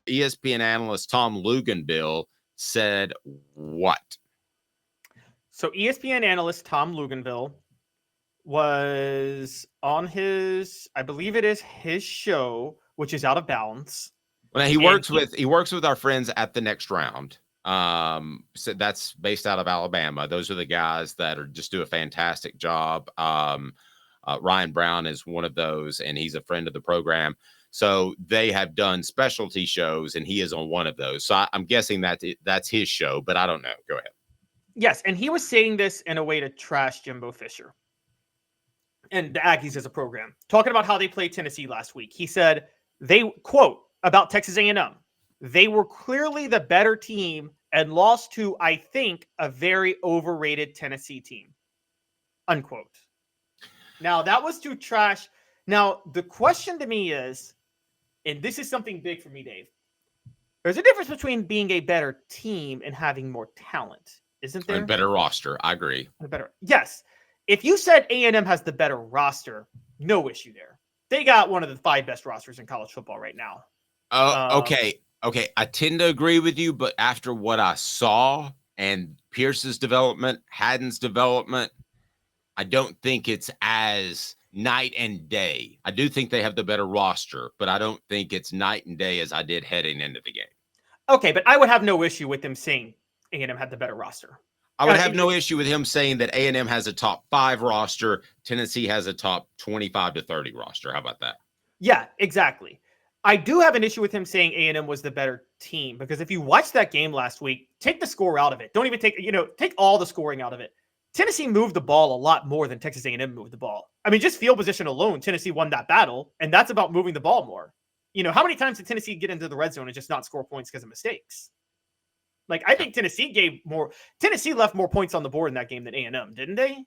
ESPN analyst Tom Luginbill said what? So ESPN analyst Tom Luginbill was on his, I believe it is his show, which is Out of Bounds. Well, he works with our friends at The Next Round. So that's based out of Alabama. Those are the guys that are just do a fantastic job. Ryan Brown is one of those, and he's a friend of the program. So they have done specialty shows, and he is on one of those. So I'm guessing that's his show, but I don't know. Go ahead. Yes, and he was saying this in a way to trash Jimbo Fisher and the Aggies as a program, talking about how they played Tennessee last week. He said they, quote, about Texas A&M, they were clearly the better team and lost to, I think, a very overrated Tennessee team, unquote. Now, that was to trash. Now, the question to me is, and this is something big for me, Dave, there's a difference between being a better team and having more talent, isn't there? A better roster. I agree. Yes. If you said A&M has the better roster, no issue there. They got one of the 5 best rosters in college football right now. Okay. I tend to agree with you, but after what I saw and Pierce's development, Haddon's development, I don't think it's as night and day. I do think they have the better roster, but I don't think it's night and day as I did heading into the game. Okay, but I would have no issue with them saying A&M had the better roster. I would have no issue with him saying that A&M has a top 5 roster. Tennessee has a top 25 to 30 roster. How about that? Yeah, exactly. I do have an issue with him saying A&M was the better team, because if you watch that game last week, take the score out of it. Don't even take all the scoring out of it. Tennessee moved the ball a lot more than Texas A&M moved the ball. I mean, just field position alone, Tennessee won that battle, and that's about moving the ball more. How many times did Tennessee get into the red zone and just not score points because of mistakes? Like, I think Tennessee left more points on the board in that game than A&M, didn't they?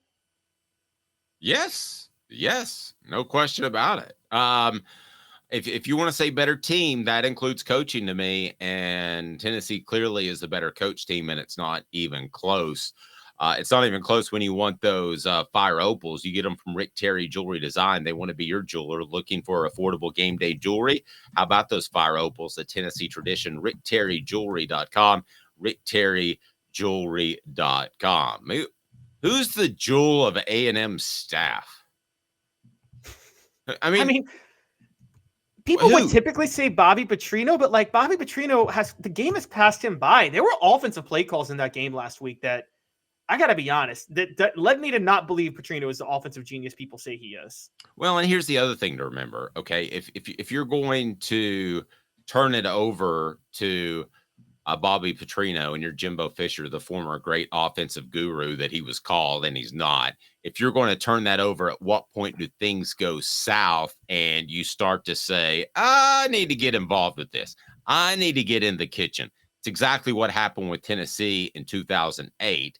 Yes, no question about it. If you want to say better team, that includes coaching to me, and Tennessee clearly is the better coach team, and it's not even close. It's not even close when you want those fire opals. You get them from Rick Terry Jewelry Design. They want to be your jeweler looking for affordable game day jewelry. How about those fire opals, the Tennessee tradition? RickTerryJewelry.com, RickTerryJewelry.com. Who's the jewel of A&M staff? I mean, people would typically say Bobby Petrino, but like Bobby Petrino the game has passed him by. There were offensive play calls in that game last week that, I got to be honest, that led me to not believe Petrino is the offensive genius people say he is. Well, and here's the other thing to remember, okay? If you're going to turn it over to Bobby Petrino and you're Jimbo Fisher, the former great offensive guru that he was called, and he's not, if you're going to turn that over, at what point do things go south and you start to say, I need to get involved with this. I need to get in the kitchen. It's exactly what happened with Tennessee in 2008.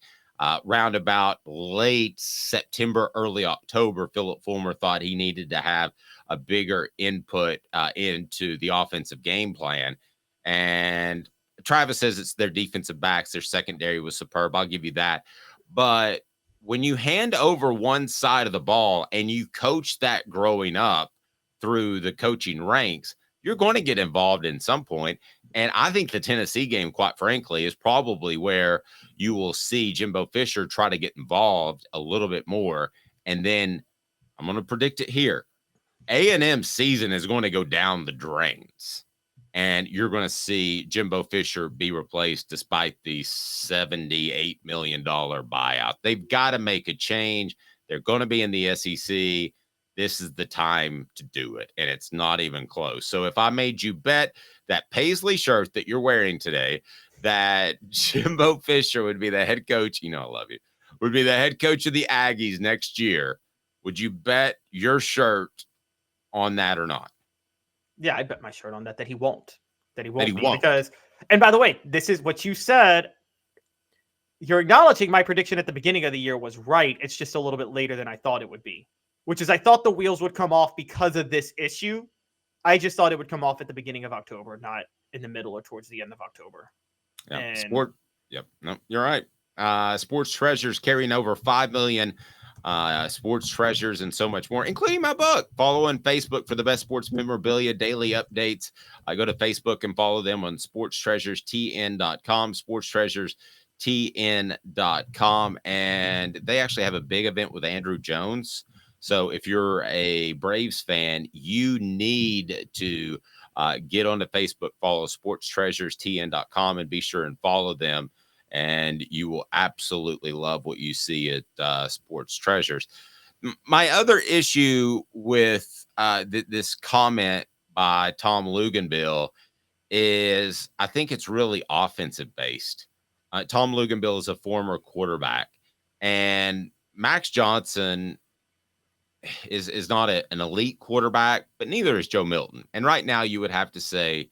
Roundabout late September, early October, Philip Fulmer thought he needed to have a bigger input into the offensive game plan. And Travis says it's their defensive backs. Their secondary was superb. I'll give you that. But when you hand over one side of the ball and you coach that growing up through the coaching ranks, you're going to get involved in some point. And I think the Tennessee game, quite frankly, is probably where you will see Jimbo Fisher try to get involved a little bit more. And then I'm going to predict it here. A&M season is going to go down the drains. And you're going to see Jimbo Fisher be replaced despite the $78 million buyout. They've got to make a change. They're going to be in the SEC. This is the time to do it, and it's not even close. So if I made you bet that Paisley shirt that you're wearing today, that Jimbo Fisher would be the head coach, I love you, would be the head coach of the Aggies next year, would you bet your shirt on that or not? Yeah, I bet my shirt on that he won't. That he won't. Because, and by the way, this is what you said. You're acknowledging my prediction at the beginning of the year was right. It's just a little bit later than I thought it would be, which is I thought the wheels would come off because of this issue. I just thought it would come off at the beginning of October, not in the middle or towards the end of October. Yeah, Yep. No, you're right. Sports Treasures carrying over $5 million sports treasures, and so much more, including my book. Follow on Facebook for the best sports memorabilia, daily updates. I go to Facebook and follow them on sportstreasurestn.com, sportstreasurestn.com. And they actually have a big event with Andrew Jones. So if you're a Braves fan, you need to get onto Facebook, follow sportstreasurestn.com, and be sure and follow them. And you will absolutely love what you see at Sports Treasures. My other issue with this comment by Tom Luginbill is I think it's really offensive based. Tom Luginbill is a former quarterback, and Max Johnson is not an elite quarterback, but neither is Joe Milton. And right now you would have to say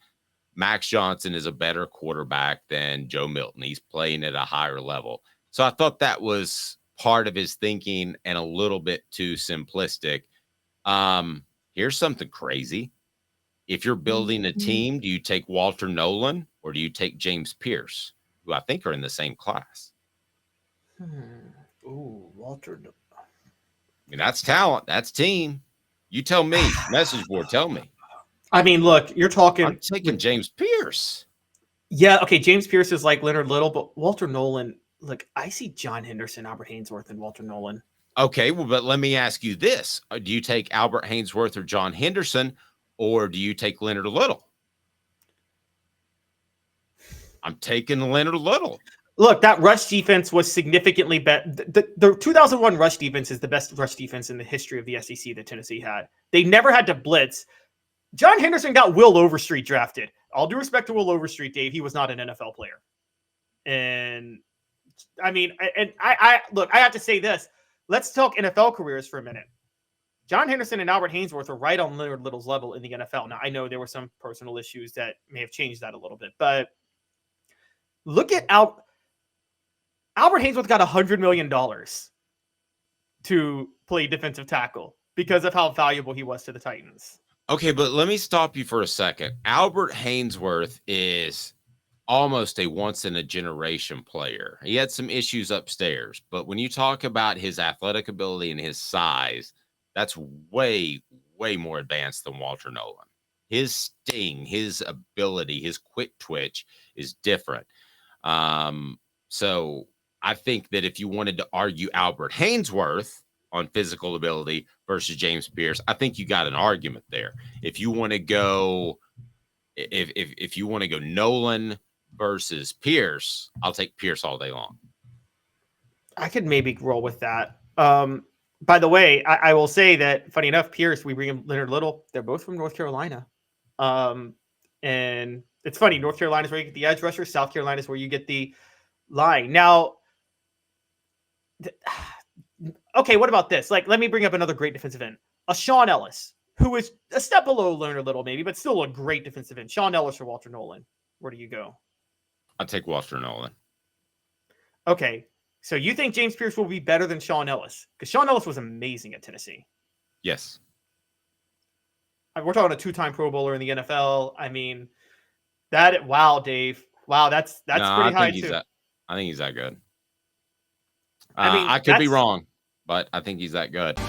Max Johnson is a better quarterback than Joe Milton. He's playing at a higher level. So I thought that was part of his thinking and a little bit too simplistic. Here's something crazy. If you're building a team, do you take Walter Nolan or do you take James Pierce, who I think are in the same class? Ooh, Walter. I mean, that's talent. That's team. You tell me. Message board, tell me. I mean, look, you're talking. I'm taking James Pierce. Yeah, okay. James Pierce is like Leonard Little, but Walter Nolan. Look, I see John Henderson, Albert Haynesworth, and Walter Nolan. Okay, well, but let me ask you this: do you take Albert Haynesworth or John Henderson, or do you take Leonard Little? I'm taking Leonard Little. Look, that rush defense was significantly better. The 2001 rush defense is the best rush defense in the history of the SEC that Tennessee had. They never had to blitz. John Henderson got Will Overstreet drafted. All due respect to Will Overstreet, Dave, he was not an NFL player. And I mean, I look, I have to say this. Let's talk NFL careers for a minute. John Henderson and Albert Haynesworth are right on Leonard Little's level in the NFL. Now, I know there were some personal issues that may have changed that a little bit, but look at Albert Haynesworth got $100 million to play defensive tackle because of how valuable he was to the Titans. Okay, but let me stop you for a second. Albert Haynesworth is almost a once-in-a-generation player. He had some issues upstairs, but when you talk about his athletic ability and his size, that's way, way more advanced than Walter Nolan. His sting, his ability, his quick twitch is different. So I think that if you wanted to argue Albert Haynesworth on physical ability versus James Pierce, I think you got an argument there. If you want to go, if you want to go Nolan versus Pierce, I'll take Pierce all day long. I could maybe roll with that. By the way, I will say that, funny enough, Pierce, we bring in Leonard Little. They're both from North Carolina. And it's funny. North Carolina is where you get the edge rusher. South Carolina is where you get the line. Now, okay, what about this? Like, let me bring up another great defensive end. A Sean Ellis, who is a step below Leonard Little maybe, but still a great defensive end. Sean Ellis or Walter Nolan? Where do you go? I'll take Walter Nolan. Okay, so you think James Pierce will be better than Sean Ellis? Because Sean Ellis was amazing at Tennessee. Yes. We're talking a two-time Pro Bowler in the NFL. I mean, wow, Dave. Wow, that's pretty high too. I think he's that good. I mean, I could be wrong, but I think he's that good.